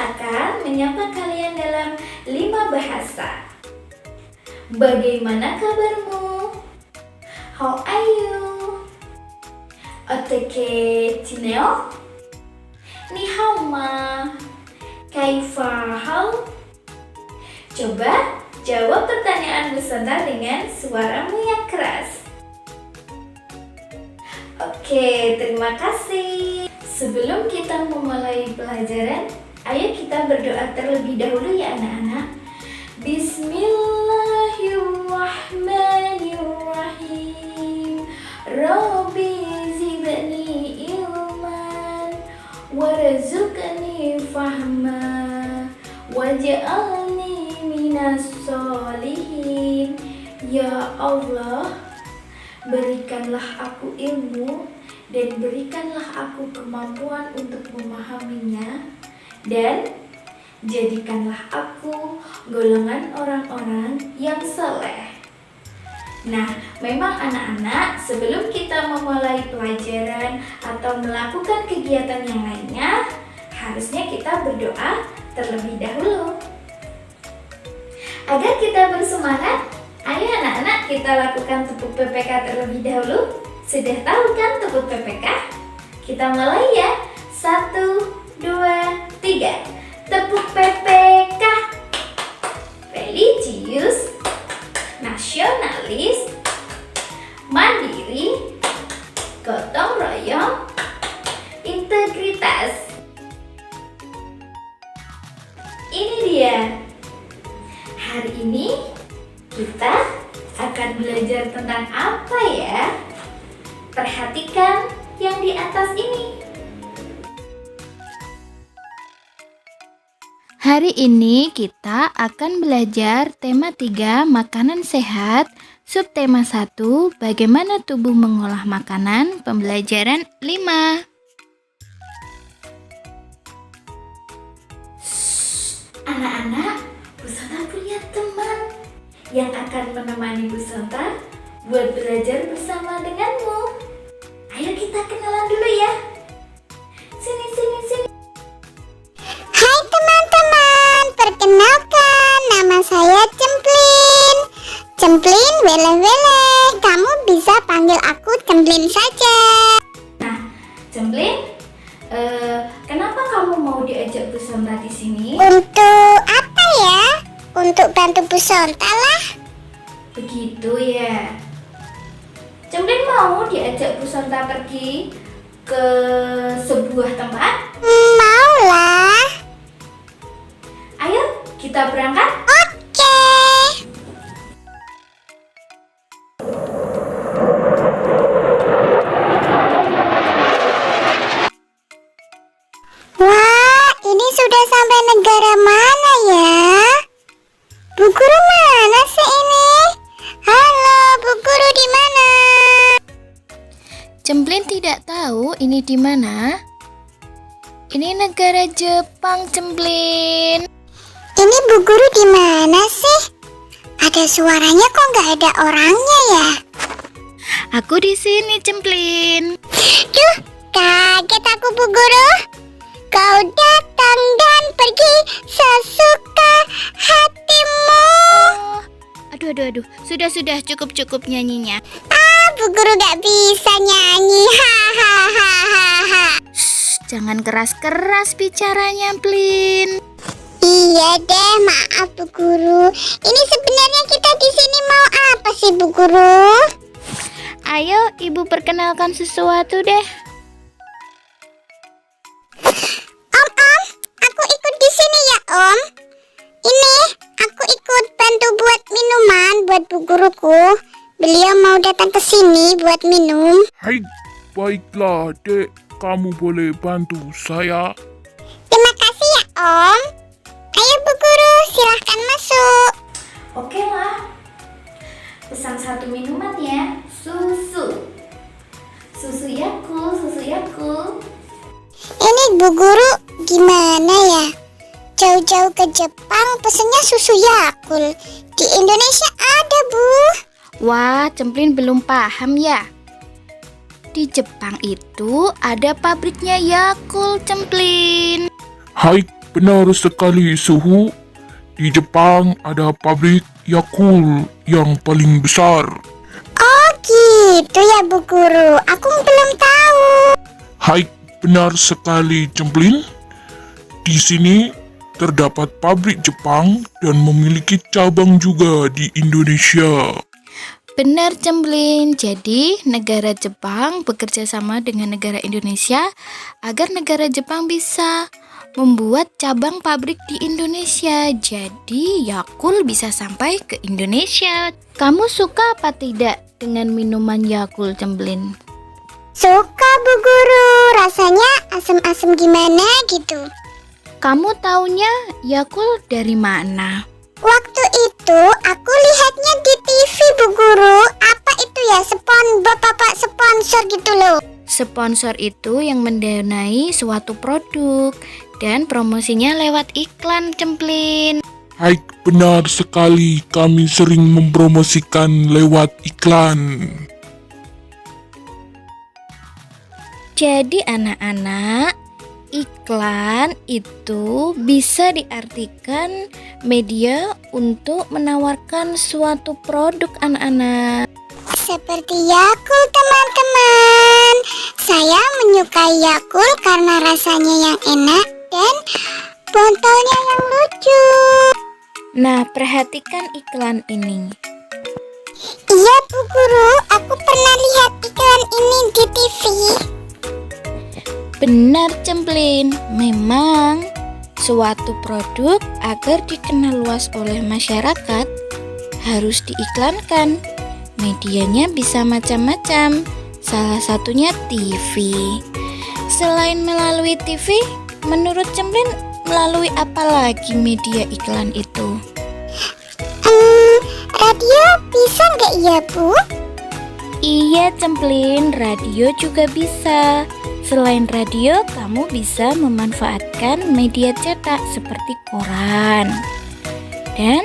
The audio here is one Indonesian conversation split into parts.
akan menyapa kalian dalam 5 bahasa. Bagaimana kabarmu? How are you? 어떻게 지내요? Ni hao ma. Kaifa hao? Coba jawab pertanyaan Bu Sonta dengan suaramu yang keras. Oke, terima kasih. Sebelum kita memulai pelajaran, ayo kita berdoa terlebih dahulu ya anak-anak. Bismillahirrahmanirrahim. Rabbi zidni ilman warzuqni fahma waj'alni minas sholihin. Ya Allah, berikanlah aku ilmu dan berikanlah aku kemampuan untuk memahaminya, dan jadikanlah aku golongan orang-orang yang saleh. Nah, memang anak-anak, sebelum kita memulai pelajaran atau melakukan kegiatan yang lainnya, harusnya kita berdoa terlebih dahulu. Agar kita bersemangat, ayo anak-anak kita lakukan tepuk PPK terlebih dahulu. Sudah tahu kan tepuk PPK? Kita mulai ya. 1, 2, 3. Tepuk PPK. Religius, nasionalis, mandiri, gotong royong, integritas. Ini dia. Hari ini kita akan belajar tentang apa ya? Perhatikan yang di atas ini. Hari ini kita akan belajar tema 3 makanan sehat, subtema 1 bagaimana tubuh mengolah makanan, pembelajaran 5. Anak-anak, Bu Sonta punya teman yang akan menemani Bu Sonta buat belajar bersama denganmu. Ayo kita kenalan dulu ya. Sini. Hai teman-teman, perkenalkan nama saya Cemplin. Cemplin wele-wele, kamu bisa panggil aku Cemplin saja. Nah, Cemplin, kenapa kamu mau diajak Bu Sonta di sini? Untuk apa ya? Untuk bantu Bu Sonta lah. Begitu ya. Cemplin mau diajak Bu Sonta pergi ke sebuah tempat? Mau lah. Ayo kita berangkat. Oke. Wah, ini sudah sampai negara mana ya? Bu Guru mana sih ini? Halo, Bu Guru di mana? Cemplin tidak tahu ini di mana. Ini negara Jepang, Cemplin. Ini Bu Guru di mana sih? Ada suaranya kok nggak ada orangnya ya? Aku di sini, Cemplin. Duh, kaget aku Bu Guru. Kau datang dan pergi sesuka hatimu. Aduh. Sudah cukup nyanyinya. Bu Guru gak bisa nyanyi. Hahaha. Jangan keras-keras bicaranya, Plin. Iya deh, maaf Bu Guru. Ini sebenarnya kita di sini mau apa sih Bu Guru? Ayo, Ibu perkenalkan sesuatu deh. Om, aku ikut di sini ya Om. Ini aku ikut bantu buat minuman buat Bu Guruku. Beliau mau datang ke sini buat minum. Hai, baiklah dek, kamu boleh bantu saya. Terima kasih ya Om. Ayo Bu Guru, silahkan masuk. Oke lah. Pesan 1 minuman ya. Susu Yakult. Ini Bu Guru gimana ya? Jauh-jauh ke Jepang pesennya susu Yakult. Di Indonesia ada Bu. Wah, Cemplin belum paham ya. Di Jepang itu ada pabriknya Yakult, Cemplin. Hai, benar sekali Suhu. Di Jepang ada pabrik Yakult yang paling besar. Oh gitu ya Bu Guru, aku belum tahu. Hai, benar sekali Cemplin. Di sini terdapat pabrik Jepang dan memiliki cabang juga di Indonesia. Benar Cemplin, jadi negara Jepang bekerja sama dengan negara Indonesia agar negara Jepang bisa membuat cabang pabrik di Indonesia. Jadi Yakult bisa sampai ke Indonesia. Kamu suka apa tidak dengan minuman Yakult Cemplin? Suka Bu Guru, rasanya asam-asam gimana gitu. Kamu taunya Yakult dari mana? Waktu itu aku lihatnya di TV Bu Guru. Apa itu ya, bapak sponsor gitu loh. Sponsor itu yang mendanai suatu produk dan promosinya lewat iklan Cemplin. Hai, benar sekali. Kami sering mempromosikan lewat iklan. Jadi anak-anak, iklan itu bisa diartikan media untuk menawarkan suatu produk anak-anak. Seperti Yakult teman-teman. Saya menyukai Yakult karena rasanya yang enak dan botolnya yang lucu. Nah, perhatikan iklan ini. Iya Bu Guru, aku pernah lihat iklan ini di TV. Benar Cemplin, memang suatu produk agar dikenal luas oleh masyarakat harus diiklankan. Medianya bisa macam-macam, salah satunya TV. Selain melalui TV, menurut Cemplin melalui apa lagi media iklan itu? Radio bisa nggak ya Bu? Iya Cemplin, radio juga bisa. Selain radio, kamu bisa memanfaatkan media cetak seperti koran dan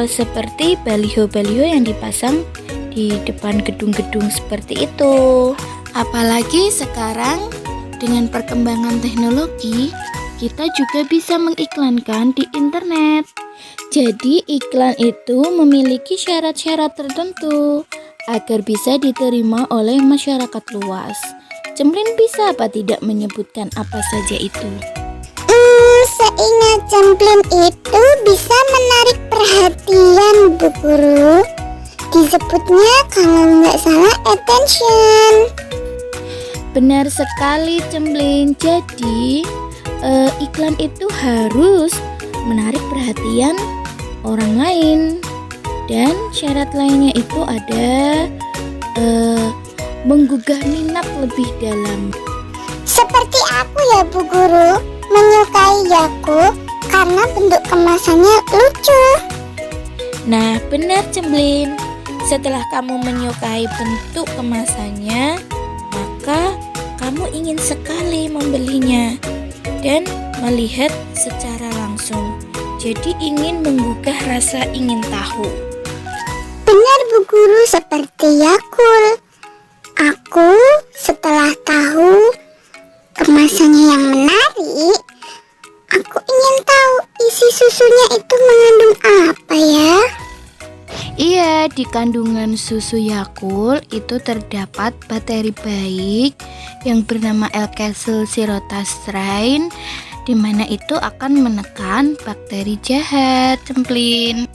seperti baliho-baliho yang dipasang di depan gedung-gedung seperti itu. Apalagi sekarang dengan perkembangan teknologi, kita juga bisa mengiklankan di internet. Jadi iklan itu memiliki syarat-syarat tertentu agar bisa diterima oleh masyarakat luas. Cemplin bisa apa tidak menyebutkan apa saja itu? Seingat Cemplin itu bisa menarik perhatian Bu Guru. Disebutnya kalau nggak salah attention. Benar sekali Cemplin. Jadi iklan itu harus menarik perhatian orang lain. Dan syarat lainnya itu ada menggugah minat lebih dalam. Seperti aku ya Bu Guru, menyukai Yakult karena bentuk kemasannya lucu. Nah, benar Cemplin. Setelah kamu menyukai bentuk kemasannya, maka kamu ingin sekali membelinya dan melihat secara langsung. Jadi ingin menggugah rasa ingin tahu. Benar Bu Guru, seperti Yakult. Aku setelah tahu kemasannya yang menarik, aku ingin tahu isi susunya itu mengandung apa ya? Iya, di kandungan susu Yakult itu terdapat bakteri baik yang bernama L-Casein, di mana itu akan menekan bakteri jahat, Cemplin.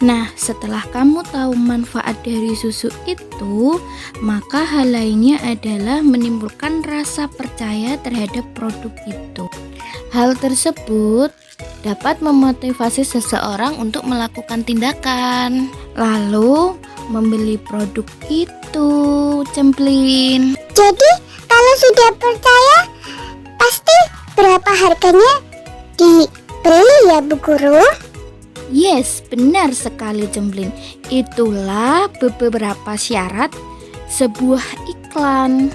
Nah, setelah kamu tahu manfaat dari susu itu, maka hal lainnya adalah menimbulkan rasa percaya terhadap produk itu. Hal tersebut dapat memotivasi seseorang untuk melakukan tindakan, lalu membeli produk itu, Cemplin. Jadi kalau sudah percaya, pasti berapa harganya dibeli ya Bu Guru? Yes, benar sekali Cemplin. Itulah beberapa syarat sebuah iklan.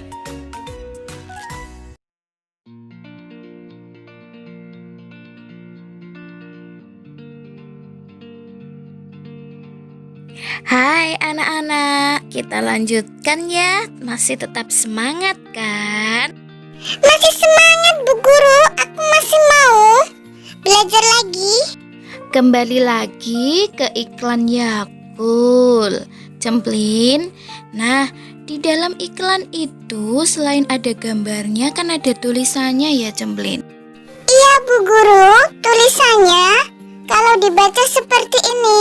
Hai anak-anak, kita lanjutkan ya. Masih tetap semangat kan? Masih semangat Bu Guru, aku masih mau. belajar lagi. Kembali lagi ke iklan Yakult, Cemplin. Nah, di dalam iklan itu selain ada gambarnya kan ada tulisannya ya, Cemplin. Iya Bu Guru, tulisannya kalau dibaca seperti ini.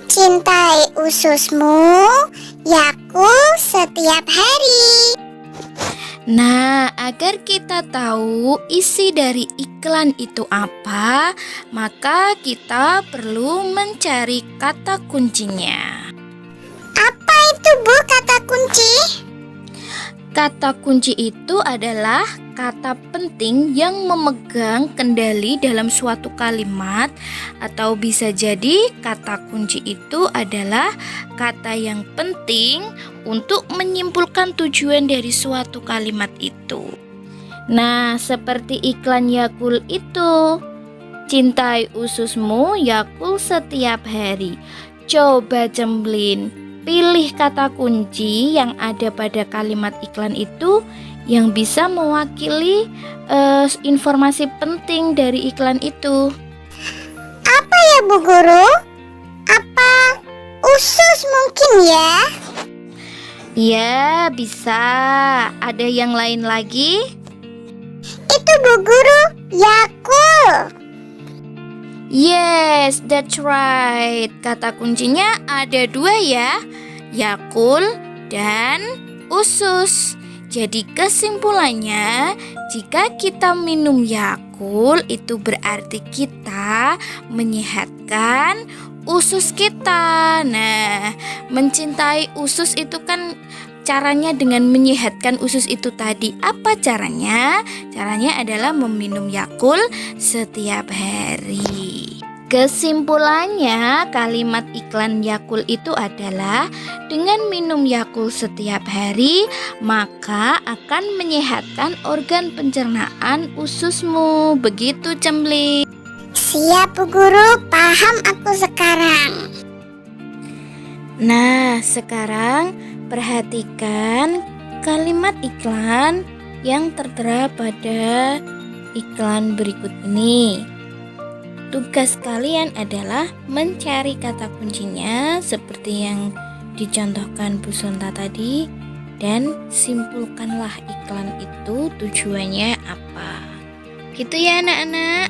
Cintai ususmu, Yakult setiap hari. Nah, agar kita tahu isi dari iklan itu apa, maka kita perlu mencari kata kuncinya. Apa itu Bu kata kunci? Kata kunci itu adalah kata penting yang memegang kendali dalam suatu kalimat, atau bisa jadi kata kunci itu adalah kata yang penting untuk menyimpulkan tujuan dari suatu kalimat itu. Nah, seperti iklan Yakult itu, cintai ususmu, Yakult setiap hari. Coba Cemplin, pilih kata kunci yang ada pada kalimat iklan itu yang bisa mewakili informasi penting dari iklan itu. Apa ya Bu Guru? Apa usus mungkin ya? Ya, bisa. Ada yang lain lagi? Itu Bu Guru, Yakult. Yes, that's right. Kata kuncinya ada dua ya, Yakult dan usus. Jadi kesimpulannya, jika kita minum Yakult itu berarti kita menyehatkan usus kita. Nah, mencintai usus itu kan caranya dengan menyehatkan usus itu tadi. Apa caranya? Caranya adalah meminum Yakult setiap hari. Kesimpulannya, kalimat iklan Yakult itu adalah dengan minum Yakult setiap hari, maka akan menyehatkan organ pencernaan ususmu. Begitu, Cemplin. Siap Bu Guru, paham aku sekarang. Nah, sekarang perhatikan kalimat iklan yang tertera pada iklan berikut ini. Tugas kalian adalah mencari kata kuncinya seperti yang dicontohkan Bu Sonta tadi, dan simpulkanlah iklan itu tujuannya apa. Gitu ya anak-anak.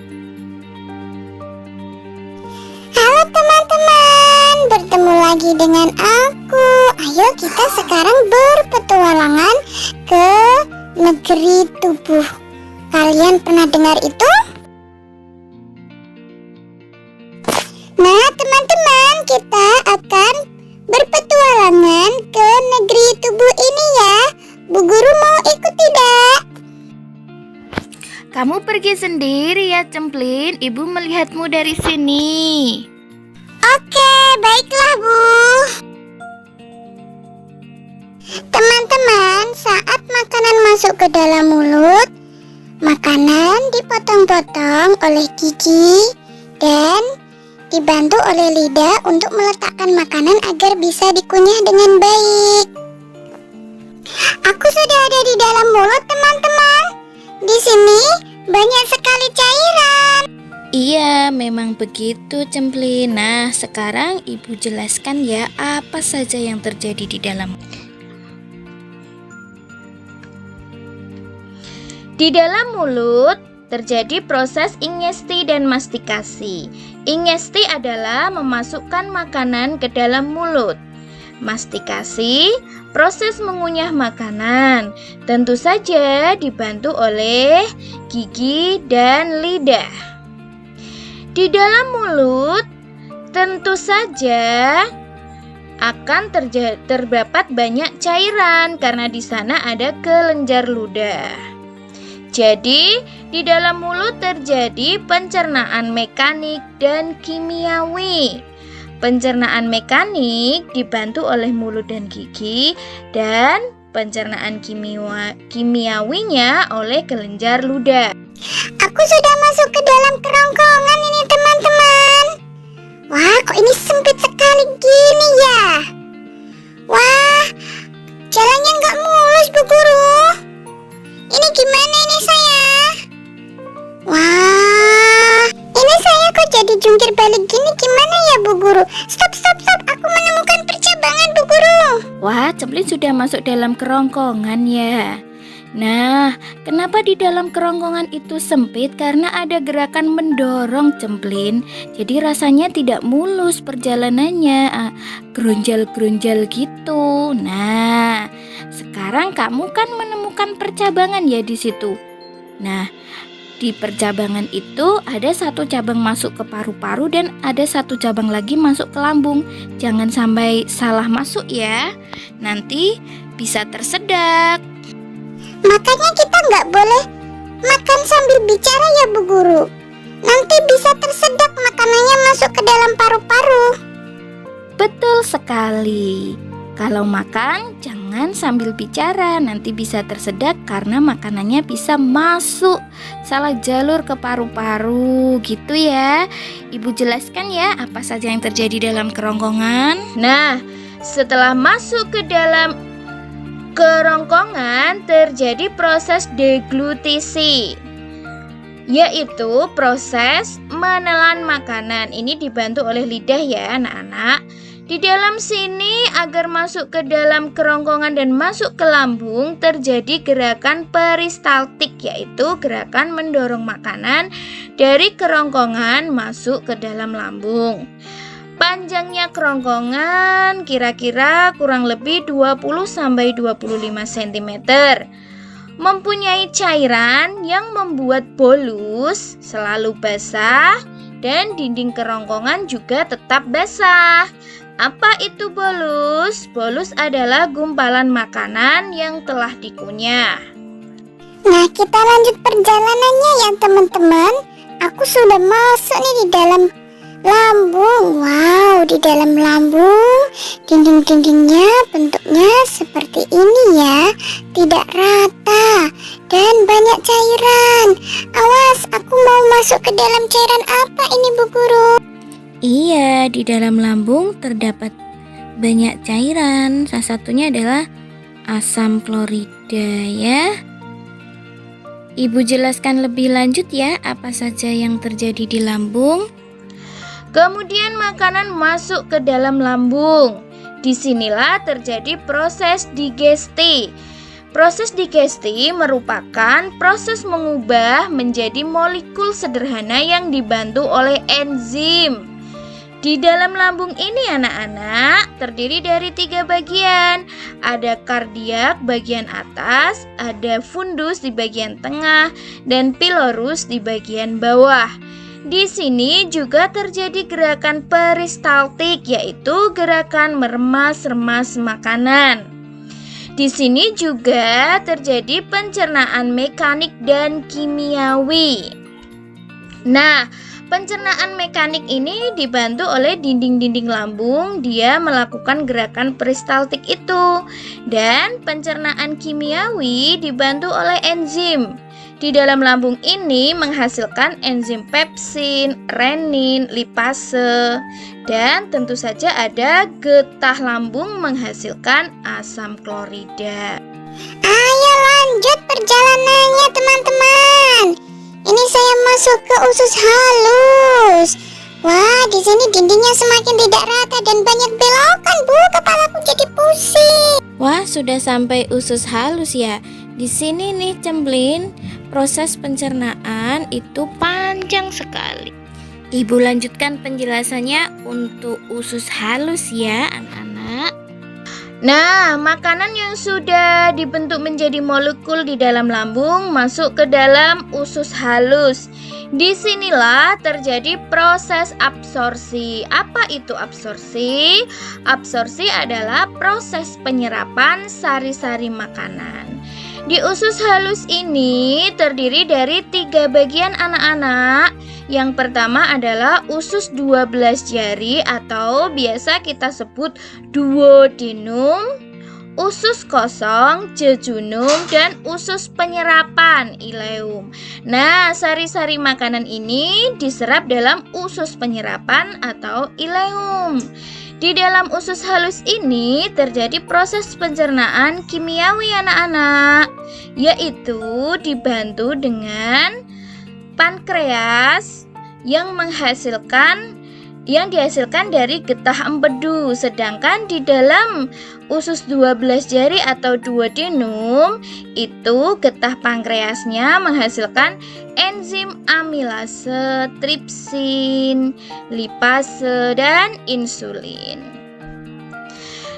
Halo teman-teman, bertemu lagi dengan aku. Ayo kita sekarang berpetualangan ke negeri tubuh. Kalian pernah dengar itu? Nah teman-teman, kita akan berpetualangan ke negeri tubuh ini ya. Bu Guru mau ikut tidak? Kamu pergi sendiri ya, Cemplin. Ibu melihatmu dari sini. Oke, baiklah Bu. Teman-teman, saat makanan masuk ke dalam mulut, makanan dipotong-potong oleh gigi dan dibantu oleh lidah untuk meletakkan makanan agar bisa dikunyah dengan baik. Aku sudah ada di dalam mulut teman-teman. Di sini banyak sekali cairan. Iya, memang begitu, Cemplin. Nah, sekarang Ibu jelaskan ya apa saja yang terjadi di dalam. Di dalam mulut terjadi proses ingesti dan mastikasi. Ingesti adalah memasukkan makanan ke dalam mulut. Mastikasi, proses mengunyah makanan. Tentu saja dibantu oleh gigi dan lidah. Di dalam mulut tentu saja akan terdapat banyak cairan karena di sana ada kelenjar ludah. Jadi, di dalam mulut terjadi pencernaan mekanik dan kimiawi. Pencernaan mekanik dibantu oleh mulut dan gigi, dan pencernaan kimiawinya oleh kelenjar ludah. Aku sudah masuk ke dalam kerongkongan ini teman-teman. Wah, kok ini sempit sekali gini ya? Wah, jalannya nggak mulus Bu Guru. Ini gimana ini saya? Wah, Wah, Cemplin sudah masuk dalam kerongkongan ya. Nah, kenapa di dalam kerongkongan itu sempit? Karena ada gerakan mendorong, Cemplin. Jadi rasanya tidak mulus perjalanannya, geronjal-geronjal gitu. Nah, sekarang kamu kan menemukan percabangan ya di situ. Nah, di percabangan itu ada satu cabang masuk ke paru-paru dan ada satu cabang lagi masuk ke lambung. Jangan sampai salah masuk ya. Nanti bisa tersedak. Makanya kita nggak boleh makan sambil bicara ya Bu Guru. Nanti bisa tersedak makanannya masuk ke dalam paru-paru. Betul sekali. Kalau makan jangan sambil bicara, nanti bisa tersedak karena makanannya bisa masuk salah jalur ke paru-paru gitu ya. Ibu jelaskan ya apa saja yang terjadi dalam kerongkongan. Nah, setelah masuk ke dalam kerongkongan terjadi proses deglutisi, yaitu proses menelan makanan. Ini dibantu oleh lidah ya anak-anak. Di dalam sini agar masuk ke dalam kerongkongan dan masuk ke lambung terjadi gerakan peristaltik, yaitu gerakan mendorong makanan dari kerongkongan masuk ke dalam lambung. Panjangnya kerongkongan kira-kira kurang lebih 20-25 cm. Mempunyai cairan yang membuat bolus selalu basah dan dinding kerongkongan juga tetap basah. Apa itu bolus? Bolus adalah gumpalan makanan yang telah dikunyah. Nah, kita lanjut perjalanannya ya teman-teman. Aku sudah masuk nih di dalam lambung. Wow, di dalam lambung dinding-dindingnya bentuknya seperti ini ya, tidak rata dan banyak cairan. Awas, aku mau masuk ke dalam cairan apa ini Bu Guru? Iya, di dalam lambung terdapat banyak cairan. Salah satunya adalah asam klorida ya. Ibu jelaskan lebih lanjut ya apa saja yang terjadi di lambung. Kemudian makanan masuk ke dalam lambung. Disinilah terjadi proses digesti. Proses digesti merupakan proses mengubah menjadi molekul sederhana yang dibantu oleh enzim. Di dalam lambung ini anak-anak terdiri dari 3 bagian. Ada kardiak bagian atas, ada fundus di bagian tengah, dan pilorus di bagian bawah. Di sini juga terjadi gerakan peristaltik, yaitu gerakan meremas-remas makanan. Di sini juga terjadi pencernaan mekanik dan kimiawi. Nah, pencernaan mekanik ini dibantu oleh dinding-dinding lambung, dia melakukan gerakan peristaltik itu. Dan pencernaan kimiawi dibantu oleh enzim. Di dalam lambung ini menghasilkan enzim pepsin, renin, lipase, dan tentu saja ada getah lambung menghasilkan asam klorida. Ayo lanjut perjalanannya teman-teman. Ini saya masuk ke usus halus. Wah, di sini dindingnya semakin tidak rata dan banyak belokan, Bu. Kepalaku jadi pusing. Wah, sudah sampai usus halus ya. Di sini nih Cemplin, proses pencernaan itu panjang sekali. Ibu lanjutkan penjelasannya untuk usus halus ya anak-anak. Nah, makanan yang sudah dibentuk menjadi molekul di dalam lambung masuk ke dalam usus halus. Disinilah terjadi proses absorpsi. Apa itu absorpsi? Absorpsi adalah proses penyerapan sari-sari makanan. Di usus halus ini terdiri dari 3 bagian anak-anak. Yang pertama adalah usus 12 jari atau biasa kita sebut duodenum, usus kosong, jejunum, dan usus penyerapan, ileum. Nah, sari-sari makanan ini diserap dalam usus penyerapan atau ileum. Di dalam usus halus ini terjadi proses pencernaan kimiawi anak-anak, yaitu dibantu dengan pankreas yang menghasilkan yang dihasilkan dari getah empedu. Sedangkan di dalam usus 12 jari atau duodenum itu getah pankreasnya menghasilkan enzim amilase, tripsin, lipase, dan insulin.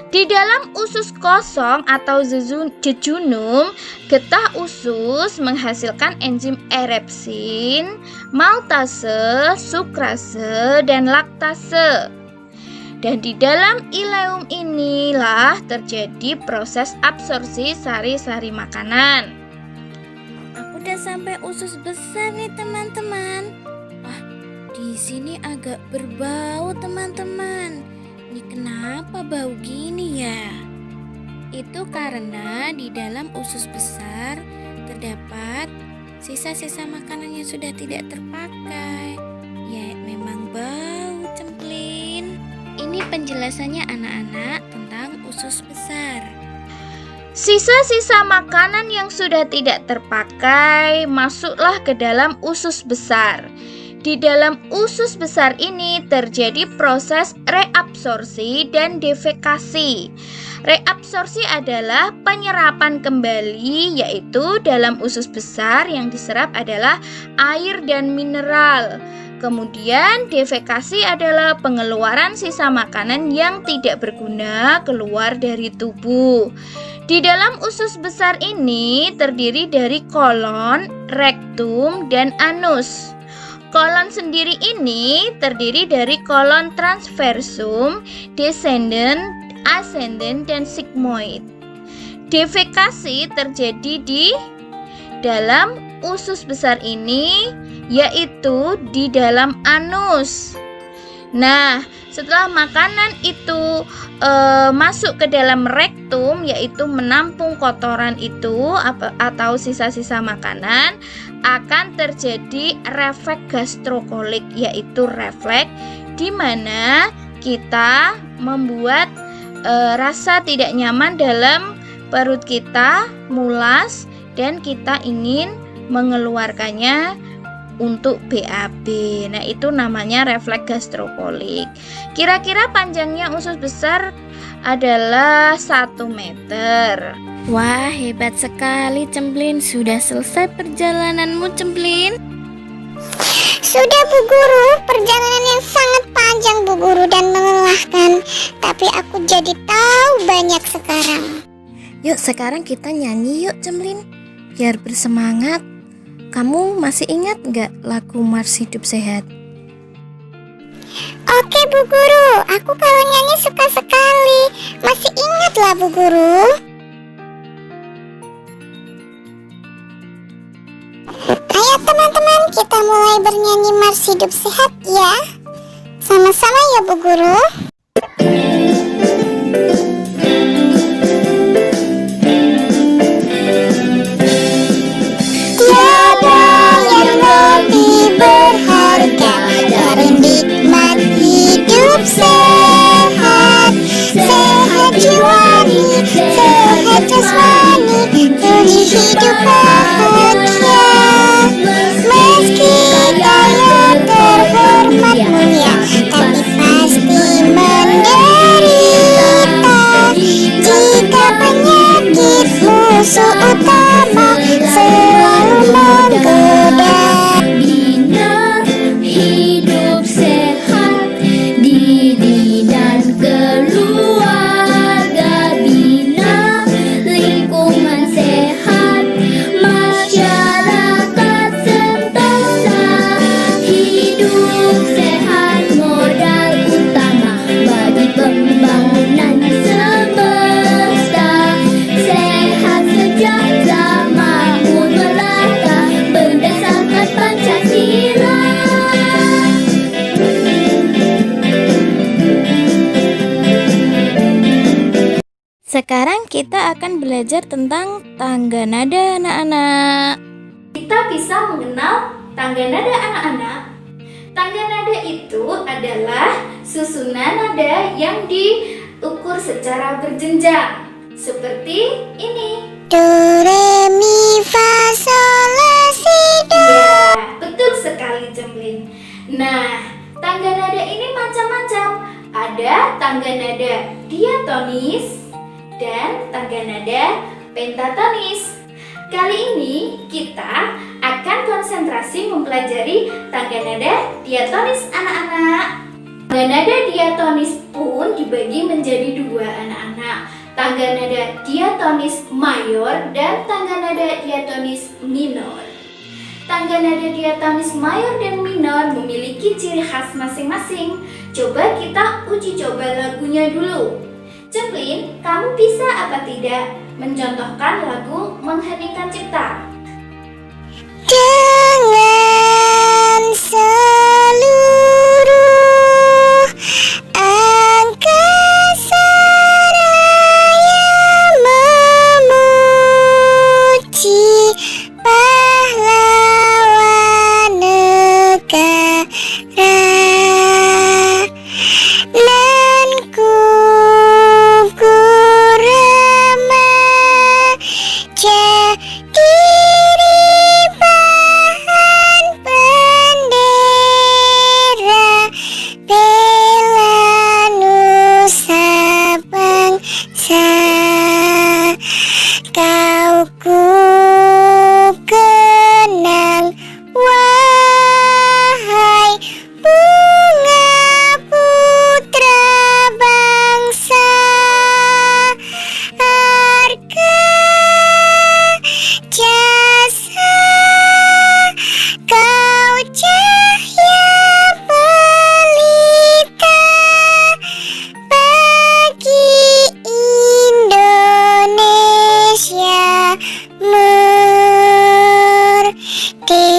Di dalam usus kosong atau jejunum, getah usus menghasilkan enzim erepsin, maltase, sukrase, dan laktase. Dan di dalam ileum inilah terjadi proses absorpsi sari-sari makanan. Aku udah sampai usus besar nih teman-teman. Wah, di sini agak berbau teman-teman. Ini kenapa bau gini ya? Itu karena di dalam usus besar terdapat sisa-sisa makanan yang sudah tidak terpakai. Ya, memang bau cemplin. Ini penjelasannya anak-anak tentang usus besar. Sisa-sisa makanan yang sudah tidak terpakai masuklah ke dalam usus besar. Di dalam usus besar ini terjadi proses reabsorpsi dan defekasi. Reabsorpsi adalah penyerapan kembali, yaitu dalam usus besar yang diserap adalah air dan mineral. Kemudian defekasi adalah pengeluaran sisa makanan yang tidak berguna keluar dari tubuh. Di dalam usus besar ini terdiri dari kolon, rektum, dan anus. Kolon sendiri ini terdiri dari kolon transversum, descendent, ascendent, dan sigmoid. Defekasi terjadi di dalam usus besar ini, yaitu di dalam anus. Nah, setelah makanan itu masuk ke dalam rektum, yaitu menampung kotoran itu atau sisa-sisa makanan, akan terjadi refleks gastrokolik, yaitu refleks di mana kita membuat rasa tidak nyaman dalam perut kita, mulas, dan kita ingin mengeluarkannya untuk BAB. Nah, itu namanya refleks gastrokolik. Kira-kira panjangnya usus besar adalah 1 meter. Wah, hebat sekali Cemplin. Sudah selesai perjalananmu Cemplin? Sudah Bu Guru, perjalanan yang sangat panjang Bu Guru dan melelahkan. Tapi aku jadi tahu banyak sekarang. Yuk sekarang kita nyanyi yuk Cemplin, biar bersemangat. Kamu masih ingat gak lagu Mars Hidup Sehat? Oke Bu Guru, aku kalau nyanyi suka sekali. Masih ingat lah Bu Guru. Ayo teman-teman, kita mulai bernyanyi Mars Hidup Sehat ya. Sama-sama ya Bu Guru. Tiada yang lebih berharga dari nikmat hidup sehat. Sehat jiwani, sehat jasmani, demi hidup bahagia. Meski kaya terhormat mulia, tapi pasti menderita. Jika penyakit musuh utama selalu menggoda. Bina hidup sehat, diri dan keluarga. Bina lingkungan sehat, masyarakat sentosa. Hidup sehat modal utama bagi pembangunan semesta. Sehat sejahtera makmur melata berdasarkan Pancasila. Sekarang kita akan belajar tentang tangga nada anak-anak. Kita bisa mengenal tangga nada anak-anak. Tangga nada itu adalah susunan nada yang diukur secara berjenjang. Seperti ini. Do, re, mi, fa, sol, la, si, do. Ya, betul sekali Cemplin. Nah, tangga Tangga nada ini macam-macam. Ada tangga nada diatonis dan tangga nada pentatonis. Kali ini kita akan konsentrasi mempelajari tangga nada diatonis anak-anak. Tangga nada diatonis pun dibagi menjadi dua anak-anak. Tangga nada diatonis mayor dan tangga nada diatonis minor. Tangga nada diatonis mayor dan minor memiliki ciri khas masing-masing. Coba kita uji coba lagunya dulu. Cemplin, kamu bisa apa tidak mencontohkan lagu Mengheningkan Cipta? Dengan seluruh angkasa raya memuji pahlawan negara, nan gugur remaja diri bahan bendera, bela nusa bangsa. Kau ku kenang, wahai bunga putra bangsa. Harga jasa kau cahaya pelita bagi Indonesia merdeka.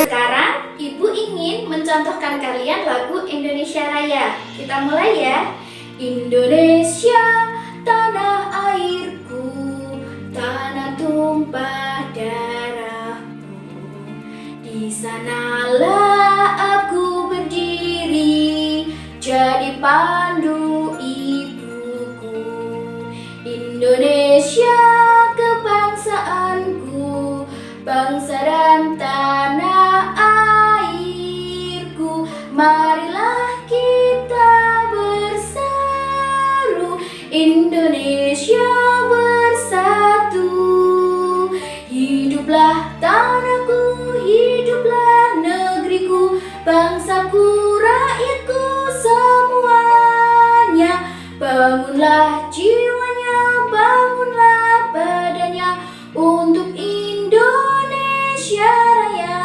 Sekarang Ibu ingin mencontohkan kalian lagu Indonesia Raya. Kita mulai ya. Indonesia, tanah airku, tanah tumpah darahku. Di sanalah aku berdiri, jadi pandu ibuku. Indonesia kebangsaanku, bangsa dan tanah airku. Marilah kita berseru, Indonesia bersatu. Hiduplah tanahku, hiduplah negeriku, bangsaku, rakyatku semuanya. Bangunlah jiwanya, bangunlah badannya untuk Indonesia Raya.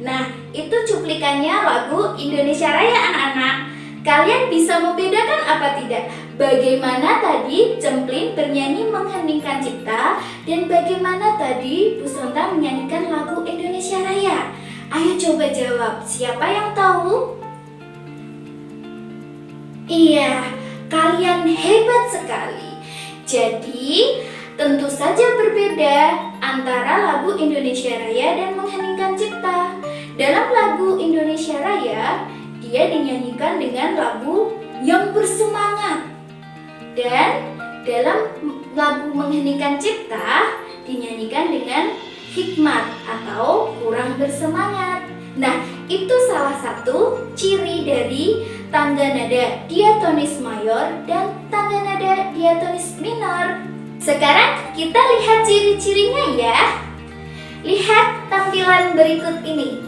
Nah, itu cuplikannya lagu Indonesia Raya anak-anak. Kalian bisa membedakan apa tidak? Bagaimana tadi Cemplin bernyanyi Mengheningkan Cipta dan bagaimana tadi Bu Sonta menyanyikan lagu Indonesia Raya? Ayo coba jawab, siapa yang tahu? Iya, kalian hebat sekali. Jadi, tentu saja berbeda antara lagu Indonesia Raya dan Mengheningkan Cipta. Dalam lagu Indonesia Raya, dia dinyanyikan dengan lagu yang bersemangat. Dan dalam lagu Mengheningkan Cipta, dinyanyikan dengan hikmat atau kurang bersemangat. Nah, itu salah satu ciri dari tangga nada diatonis mayor dan tangga nada diatonis minor. Sekarang kita lihat ciri-cirinya ya. Lihat tampilan berikut ini.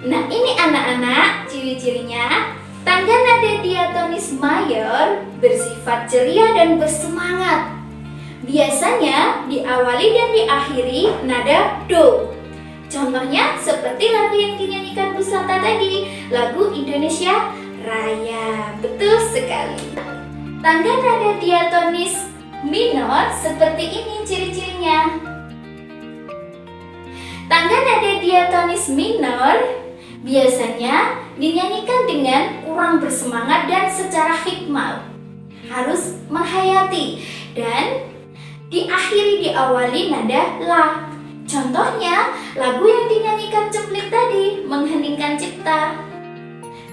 Nah, ini anak-anak ciri-cirinya. Tangga nada diatonis mayor bersifat ceria dan bersemangat. Biasanya diawali dan diakhiri nada do. Contohnya seperti lagu yang dinyanyikan Bu Sonta tadi, lagu Indonesia Raya. Betul sekali. Tangga nada diatonis minor seperti ini ciri-cirinya. Tangga nada diatonis minor biasanya dinyanyikan dengan kurang bersemangat dan secara hikmat. Harus menghayati dan diakhiri diawali nada la. Contohnya lagu yang dinyanyikan Cemplin tadi, Mengheningkan Cipta.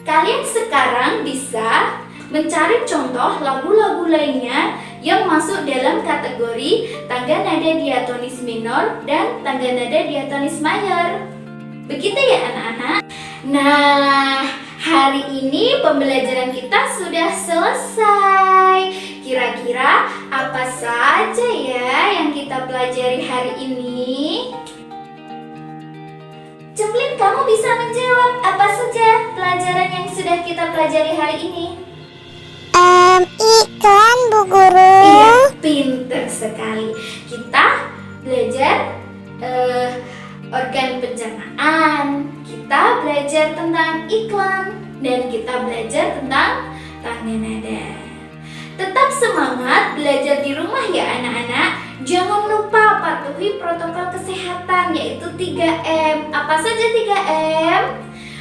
Kalian sekarang bisa mencari contoh lagu-lagu lainnya yang masuk dalam kategori tangga nada diatonis minor dan tangga nada diatonis mayor. Begitu ya anak-anak? Nah, hari ini pembelajaran kita sudah selesai. Kira-kira apa saja ya yang kita pelajari hari ini? Cemplin, kamu bisa menjawab apa saja pelajaran yang sudah kita pelajari hari ini? Iklan, Bu Guru. Iya, pinter sekali. Kita belajar organ pencernaan, kita belajar tentang iklan, dan kita belajar tentang tangga nada. Tetap semangat belajar di rumah ya anak-anak. Jangan lupa patuhi protokol kesehatan yaitu 3M. Apa saja 3M?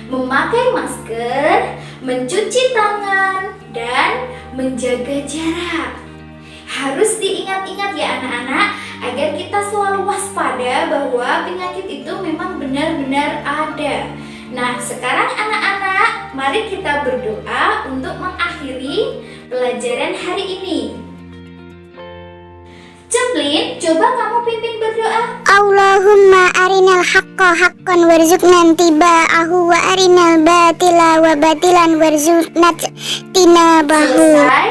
Memakai masker, mencuci tangan, dan menjaga jarak. Harus diingat-ingat ya anak-anak agar kita selalu waspada bahwa penyakit itu memang benar-benar ada. Nah, sekarang anak-anak, mari kita berdoa untuk mengakhiri pelajaran hari ini. Cemplin, coba kamu pimpin berdoa. Allahumma arinal haqqa haqqan warzuqna tiba'ahu wa arinal batila wa batilan warzuqna tinabahu. Selesai.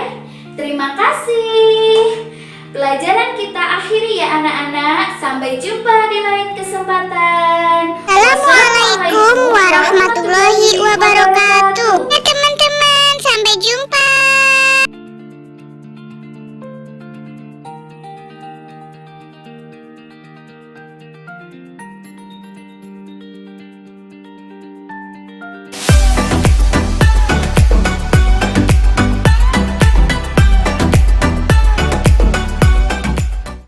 Terima kasih. Pelajaran kita akhiri ya anak-anak. Sampai jumpa di lain kesempatan. Assalamualaikum warahmatullahi wabarakatuh.